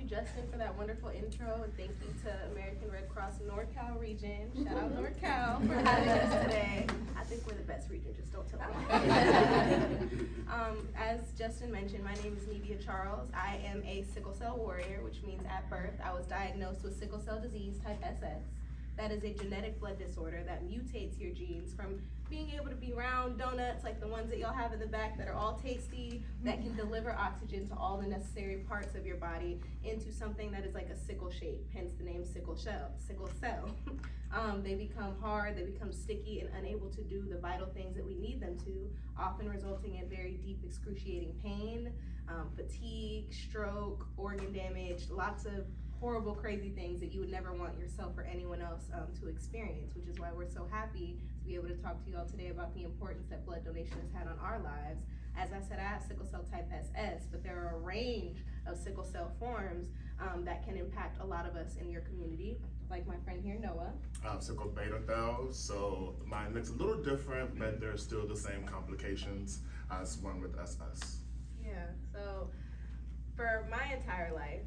Justin, for that wonderful intro, and thank you to American Red Cross NorCal region. Shout out NorCal for having us today. I think we're the best region, just don't tell me. As Justin mentioned, my name is Nivia Charles. I am a sickle cell warrior, which means at birth I was diagnosed with sickle cell disease type SS. That is a genetic blood disorder that mutates your genes from being able to be round donuts like the ones that y'all have in the back that are all tasty, that can deliver oxygen to all the necessary parts of your body, into something that is like a sickle shape, hence the name sickle cell. They become hard, they become sticky and unable to do the vital things that we need them to, often resulting in very deep excruciating pain, fatigue, stroke, organ damage, lots of horrible, crazy things that you would never want yourself or anyone else to experience, which is why we're so happy to be able to talk to you all today about the importance that blood donation has had on our lives. As I said, I have sickle cell type SS, but there are a range of sickle cell forms that can impact a lot of us in your community, like my friend here, Noah. Sickle beta thal, so mine looks a little different, but there's still the same complications as one with SS. Yeah, so for my entire life,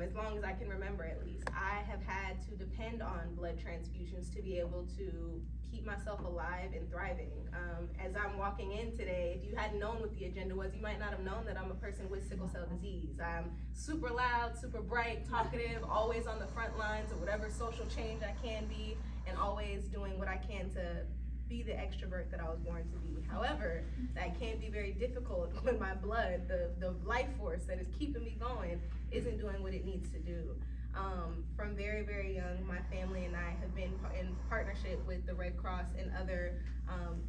as long as I can remember at least, I have had to depend on blood transfusions to be able to keep myself alive and thriving. As I'm walking in today, if you hadn't known what the agenda was, you might not have known that I'm a person with sickle cell disease. I'm super loud, super bright, talkative, always on the front lines of whatever social change I can be, and always doing what I can to be the extrovert that I was born to be. However, that can be very difficult when my blood, the life force that is keeping me going, isn't doing what it needs to do. From very, very young, my family and I have been in partnership with the Red Cross and other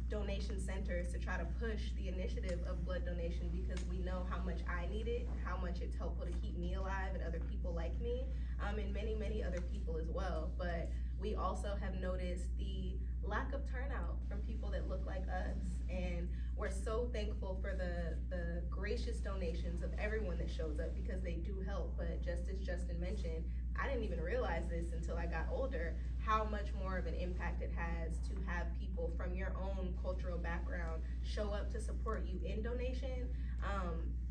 donation centers to try to push the initiative of blood donation, because we know how much I need it, how much it's helpful to keep me alive and other people like me, and many, many other people as well. But we also have noticed the lack of turnout from people that look like us, and we're so thankful for the gracious donations of everyone that shows up, because they do help. But just as Justin mentioned, I didn't even realize this until I got older, how much more of an impact it has to have people from your own cultural background show up to support you in donation,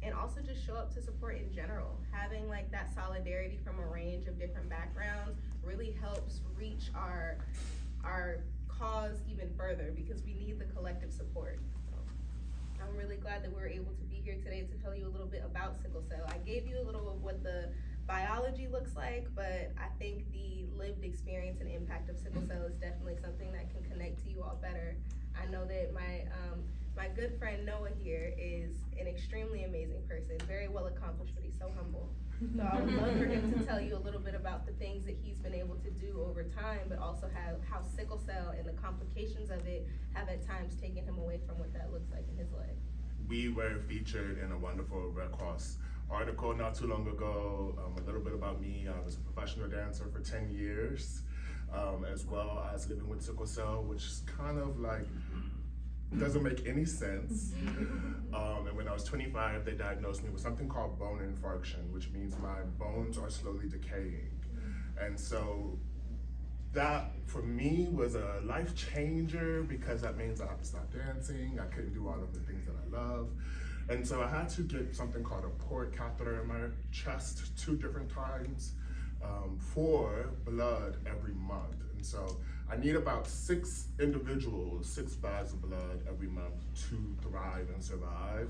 and also just show up to support in general. Having like that solidarity from a range of different backgrounds really helps reach our cause even further, because we need the collective support. So I'm really glad that we're able to be here today to tell you a little bit about sickle cell. I gave you a little of what the biology looks like, but I think the lived experience and impact of sickle cell is definitely something that can connect to you all better. I know that my good friend Noah here is an extremely amazing person, very well accomplished, but he's so humble. So I would love for him to tell you a little bit about the things that he's been able to do over time, but also how sickle cell and the complications of it have at times taken him away from what that looks like in his life. We were featured in a wonderful Red Cross article not too long ago. A little bit about me: I was a professional dancer for 10 years, as well as living with sickle cell, which is kind of like, doesn't make any sense. And when I was 25, they diagnosed me with something called bone infarction, which means my bones are slowly decaying. And so that for me was a life changer, because that means I have to stop dancing. I couldn't do all of the things that I love. And so I had to get something called a port catheter in my chest 2 different times for blood every month. And so I need about 6 individuals, 6 bags of blood every month to thrive and survive,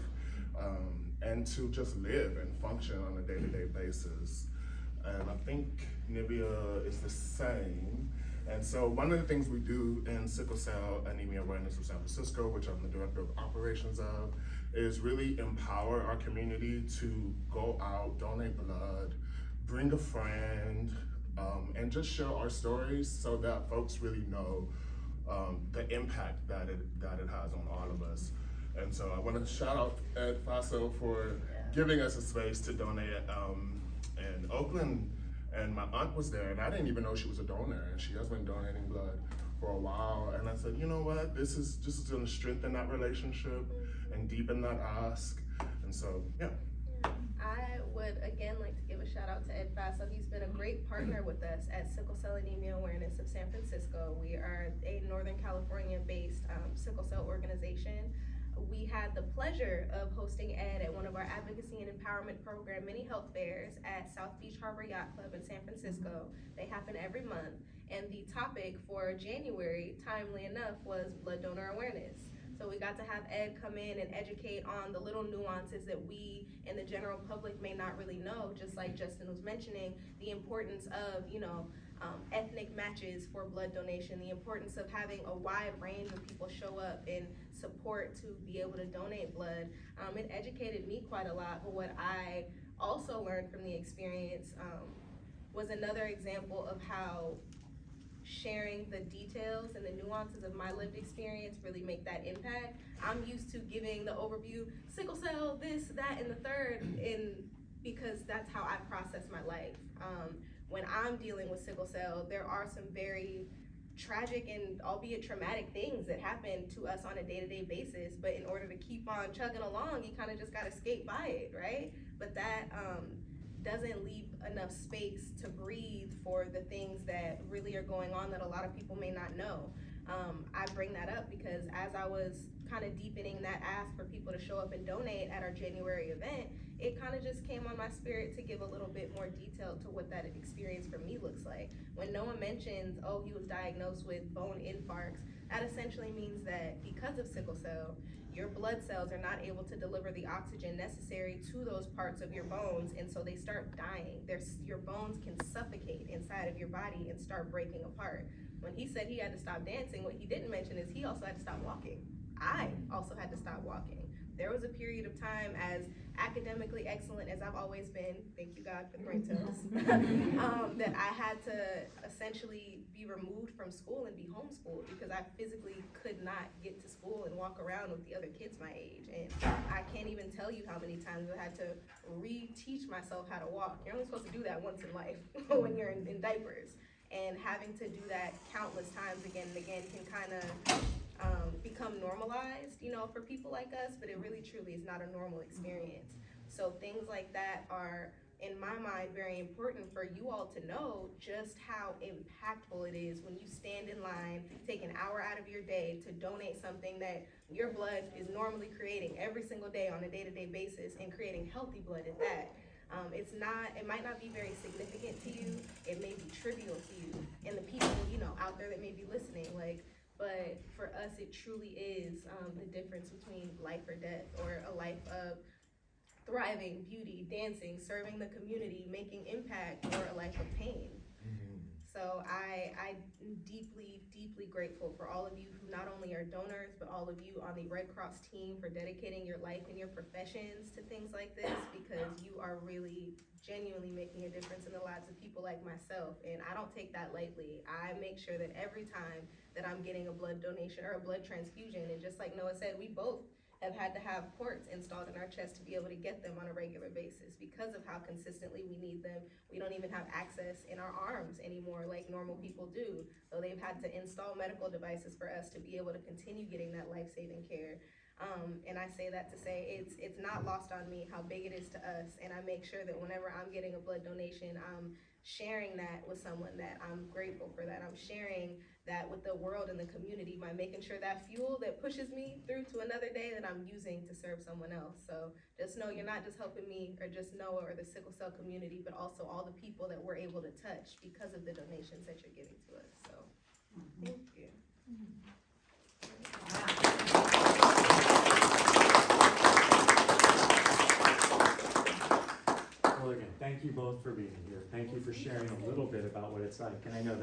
and to just live and function on a day-to-day basis. And I think Nivia is the same. And so one of the things we do in Sickle Cell Anemia Awareness of San Francisco, which I'm the director of operations of, is really empower our community to go out, donate blood, bring a friend, and just share our stories so that folks really know the impact that it has on all of us. And so I want to shout out Ed Faso for giving us a space to donate in Oakland. And my aunt was there, and I didn't even know she was a donor, and she has been donating blood for a while. And I said, you know what, this is going to strengthen that relationship and deepen that ask. And so, yeah. I would again like to give a shout out to Ed Faso. He's been a great partner with us at Sickle Cell Anemia Awareness of San Francisco. We are a Northern California based sickle cell organization. we had the pleasure of hosting Ed at one of our advocacy and empowerment program mini health fairs at South Beach Harbor Yacht Club in San Francisco. They happen every month, and the topic for January, timely enough, was blood donor awareness. So we got to have Ed come in and educate on the little nuances that we and the general public may not really know, just like Justin was mentioning, the importance of, ethnic matches for blood donation, the importance of having a wide range of people show up and support to be able to donate blood. It educated me quite a lot, but what I also learned from the experience was another example of how sharing the details and the nuances of my lived experience really make that impact. I'm used to giving the overview, sickle cell, this, that, and the third, because that's how I process my life. When I'm dealing with sickle cell, there are some very tragic and albeit traumatic things that happen to us on a day-to-day basis, but in order to keep on chugging along, you kind of just gotta skate by it, right? But that doesn't leave enough space to breathe for the things that really are going on that a lot of people may not know. I bring that up because as I was kind of deepening that ask for people to show up and donate at our January event, it kind of just came on my spirit to give a little bit more detail to what that experience for me looks like. When Noah mentions, oh, he was diagnosed with bone infarcts, that essentially means that because of sickle cell, your blood cells are not able to deliver the oxygen necessary to those parts of your bones, and so they start dying. Your bones can suffocate inside of your body and start breaking apart. When he said he had to stop dancing, what he didn't mention is he also had to stop walking. I also had to stop walking. There was a period of time, as academically excellent as I've always been, thank you God for the brain cells, that I had to essentially be removed from school and be homeschooled because I physically could not get to school and walk around with the other kids my age. And I can't even tell you how many times I had to reteach myself how to walk. You're only supposed to do that once in life when you're in diapers. And having to do that countless times again and again can kind of become normalized, for people like us, but it really truly is not a normal experience. So things like that are, in my mind, very important for you all to know just how impactful it is when you stand in line, take an hour out of your day to donate something that your blood is normally creating every single day on a day-to-day basis, and creating healthy blood at that. It might not be very significant to you, it may be trivial to you, and the people, out there that may be listening, but for us, it truly is the difference between life or death, or a life of thriving, beauty, dancing, serving the community, making impact, or a life of pain. So I'm deeply, deeply grateful for all of you who not only are donors, but all of you on the Red Cross team for dedicating your life and your professions to things like this, because you are really genuinely making a difference in the lives of people like myself. And I don't take that lightly. I make sure that every time that I'm getting a blood donation or a blood transfusion, and just like Noah said, we both have had to have ports installed in our chest to be able to get them on a regular basis because of how consistently we need them. We don't even have access in our arms anymore like normal people do. So they've had to install medical devices for us to be able to continue getting that life-saving care. And I say that to say it's not lost on me how big it is to us, and I make sure that whenever I'm getting a blood donation, I'm sharing that with someone that I'm grateful for, that I'm sharing that with the world and the community by making sure that fuel that pushes me through to another day that I'm using to serve someone else. So just know you're not just helping me or just Noah or the sickle cell community, but also all the people that we're able to touch because of the donations that you're giving to us. So thank you. Well, again, thank you both for being here. Thank you for sharing a little bit about what it's like. And I know that